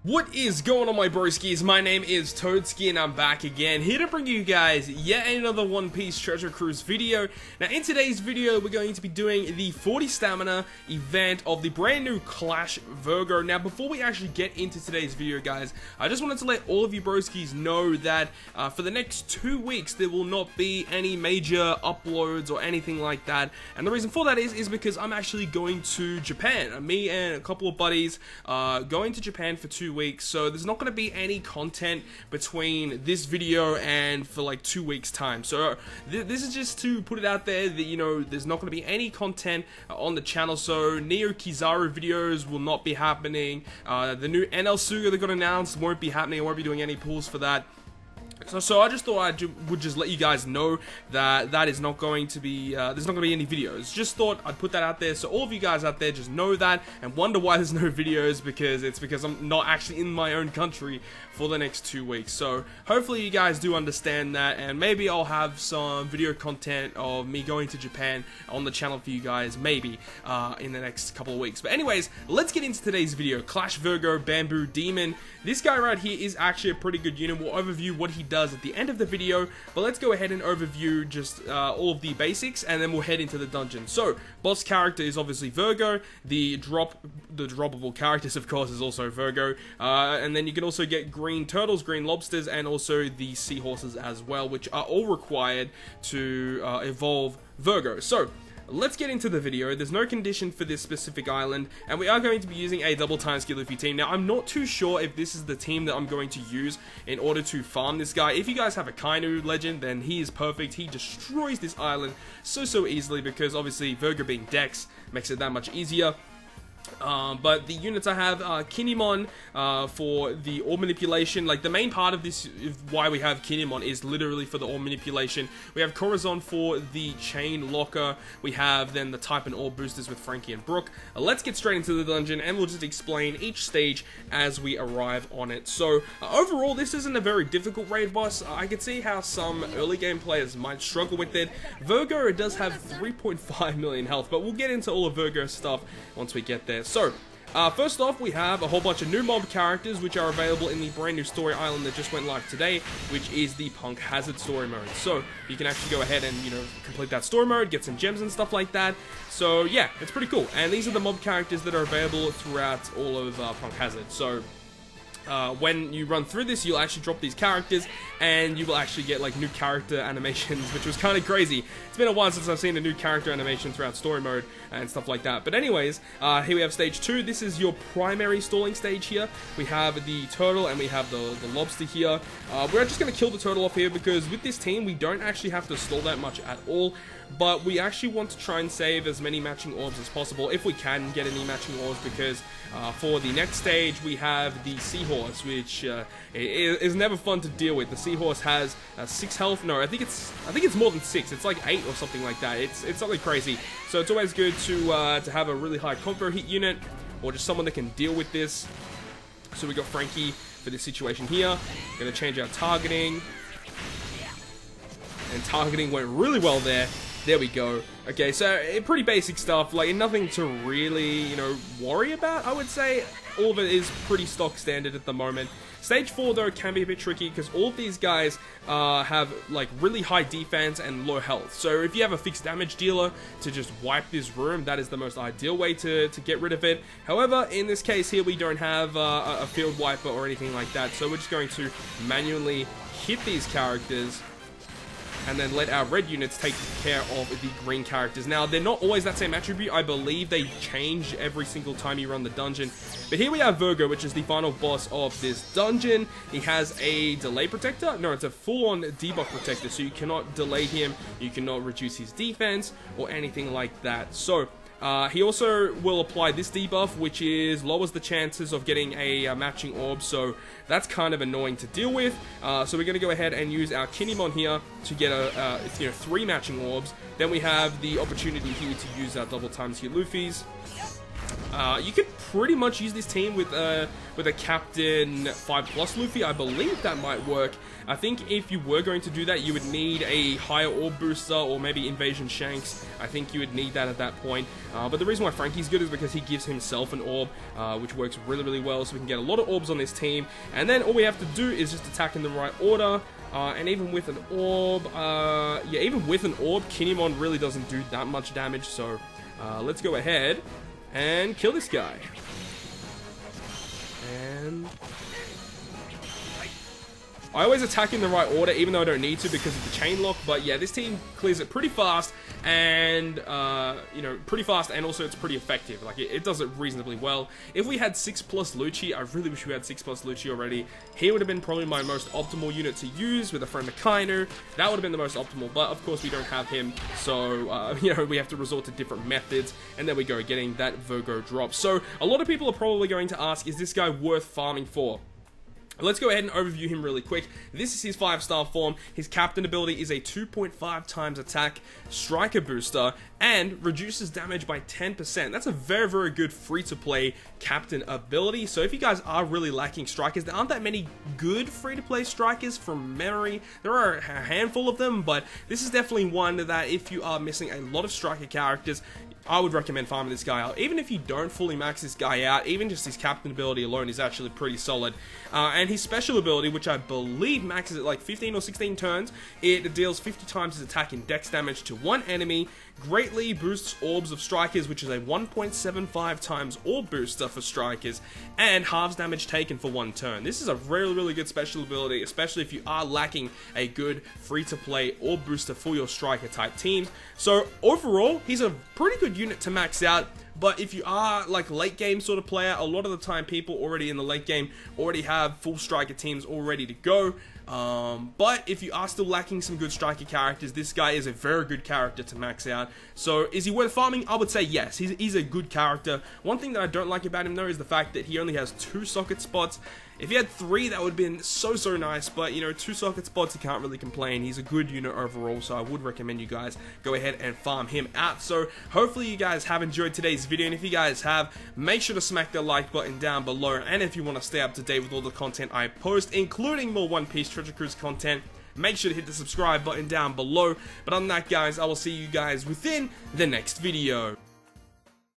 What is going on, my broskiis? My name is Toadski and I'm back again, here to bring you guys yet another One Piece Treasure Cruise video. Now in today's video we're going to be doing the 40 stamina event of the brand new Clash VERGO. Now before we actually get into today's video, guys, I just wanted to let all of you broskies know that for the next 2 weeks there will not be any major uploads or anything like that. And the reason for that is because I'm actually going to Japan. Me and a couple of buddies going to Japan for 2 weeks, so there's not going to be any content between this video and for like 2 weeks time. So this is just to put it out there that, you know, there's not going to be any content on the channel. So Neo Kizaru videos will not be happening. The new NL Suga that got announced won't be happening. I won't be doing any pulls for that. So I just thought I would just let you guys know that that is not going to be, there's not going to be any videos. Just thought I'd put that out there so all of you guys out there just know that and wonder why there's no videos, because it's because I'm not actually in my own country for the next 2 weeks. So hopefully you guys do understand that, and maybe I'll have some video content of me going to Japan on the channel for you guys, maybe in the next couple of weeks. But anyways, let's get into today's video. Clash VERGO Bamboo Demon. This guy right here is actually a pretty good unit. We'll overview what he does at the end of the video, but let's go ahead and overview just all of the basics, and then we'll head into the dungeon. So boss character is obviously VERGO. The droppable characters, of course, is also VERGO, and then you can also get green turtles, green lobsters, and also the seahorses as well, which are all required to evolve VERGO. So let's get into the video. There's no condition for this specific island, and we are going to be using a double time skill Luffy team. Now, I'm not too sure if this is the team that I'm going to use in order to farm this guy. If you guys have a Kainu legend, then he is perfect. He destroys this island so easily, because obviously VERGO being Dex makes it that much easier. But the units I have are Kinemon for the ore manipulation. Like, the main part of this, why we have Kinemon, is literally for the ore manipulation. We have Corazon for the chain locker. We have then the type and ore boosters with Frankie and Brook. Let's get straight into the dungeon, and we'll just explain each stage as we arrive on it. So overall, this isn't a very difficult raid boss. I can see how some early game players might struggle with it. VERGO does have 3.5 million health, but we'll get into all of VERGO stuff once we get there. So, first off, we have a whole bunch of new mob characters which are available in the brand new story island that just went live today, which is the Punk Hazard story mode. So you can actually go ahead and, you know, complete that story mode, get some gems and stuff like that. So yeah, it's pretty cool. And these are the mob characters that are available throughout all of Punk Hazard. So when you run through this, you'll actually drop these characters, and you will actually get like new character animations, which was kind of crazy. It's been a while since I've seen a new character animation throughout story mode and stuff like that. But anyways, here we have stage 2. This is your primary stalling stage here. We have the turtle and we have the lobster here. We're just going to kill the turtle off here, because with this team we don't actually have to stall that much at all. But we actually want to try and save as many matching orbs as possible, if we can get any matching orbs, because for the next stage we have the seahorse, which is never fun to deal with. The seahorse has 6 health. No, I think it's more than 6. It's like 8 or something like that. It's something crazy. So it's always good to have a really high convo hit unit, or just someone that can deal with this. So we got Frankie for this situation here. Gonna change our targeting, and targeting went really well there. There we go. Okay, so pretty basic stuff, like nothing to really, you know, worry about, I would say. All of it is pretty stock standard at the moment. Stage 4, though, can be a bit tricky, because all of these guys have, like, really high defense and low health. So if you have a fixed damage dealer to just wipe this room, that is the most ideal way to get rid of it. However, in this case here, we don't have a field wiper or anything like that, so we're just going to manually hit these characters, and then let our red units take care of the green characters. Now, they're not always that same attribute. I believe they change every single time you run the dungeon. But here we have VERGO, which is the final boss of this dungeon. He has a delay protector. No, it's a full-on debuff protector, so you cannot delay him, you cannot reduce his defense, or anything like that. So he also will apply this debuff, which lowers the chances of getting a matching orb, so that's kind of annoying to deal with. So we're going to go ahead and use our Kinemon here to get 3 matching orbs. Then we have the opportunity here to use our double time skill Luffy's. You could pretty much use this team with a Captain 5+ Luffy. I believe that might work. I think if you were going to do that, you would need a higher orb booster or maybe Invasion Shanks. I think you would need that at that point. But the reason why Frankie's good is because he gives himself an orb, which works really, really well. So we can get a lot of orbs on this team. And then all we have to do is just attack in the right order. And even with an orb, yeah, even with an orb, Kinemon really doesn't do that much damage. So let's go ahead and kill this guy. And I always attack in the right order, even though I don't need to because of the chain lock. But yeah, this team clears it pretty fast, and you know, pretty fast, and also it's pretty effective. Like it does it reasonably well. If we had 6+ Lucci, I really wish we had 6+ Lucci already. He would have been probably my most optimal unit to use with a friend Akainu. That would have been the most optimal, but of course we don't have him, so you know, we have to resort to different methods, and there we go, getting that VERGO drop. So a lot of people are probably going to ask, is this guy worth farming for? Let's go ahead and overview him really quick. This is his 5-star form. His captain ability is a 2.5 times attack striker booster and reduces damage by 10%. That's a very, very good free-to-play captain ability. So if you guys are really lacking strikers, there aren't that many good free-to-play strikers from memory. There are a handful of them, but this is definitely one that if you are missing a lot of striker characters, I would recommend farming this guy out. Even if you don't fully max this guy out, even just his captain ability alone is actually pretty solid. And his special ability, which I believe maxes at like 15 or 16 turns, it deals 50 times his attack and dex damage to one enemy, greatly boosts orbs of strikers, which is a 1.75 times orb booster for strikers, and halves damage taken for one turn. This is a really, really good special ability, especially if you are lacking a good free-to-play orb booster for your striker type teams. So overall, he's a pretty good unit to max out. But if you are like late game sort of player, a lot of the time people already in the late game already have full striker teams all ready to go. But if you are still lacking some good striker characters, this guy is a very good character to max out. So is he worth farming? I would say yes, he's a good character. One thing that I don't like about him though is the fact that he only has 2 socket spots. If he had 3, that would have been so nice, but you know, 2 socket spots, you can't really complain. He's a good unit overall, so I would recommend you guys go ahead and farm him out. So hopefully you guys have enjoyed today's video, and if you guys have, make sure to smack the like button down below. And if you want to stay up to date with all the content I post, including more One Piece Treasure Cruise content, make sure to hit the subscribe button down below. But other than that, guys, I will see you guys within the next video.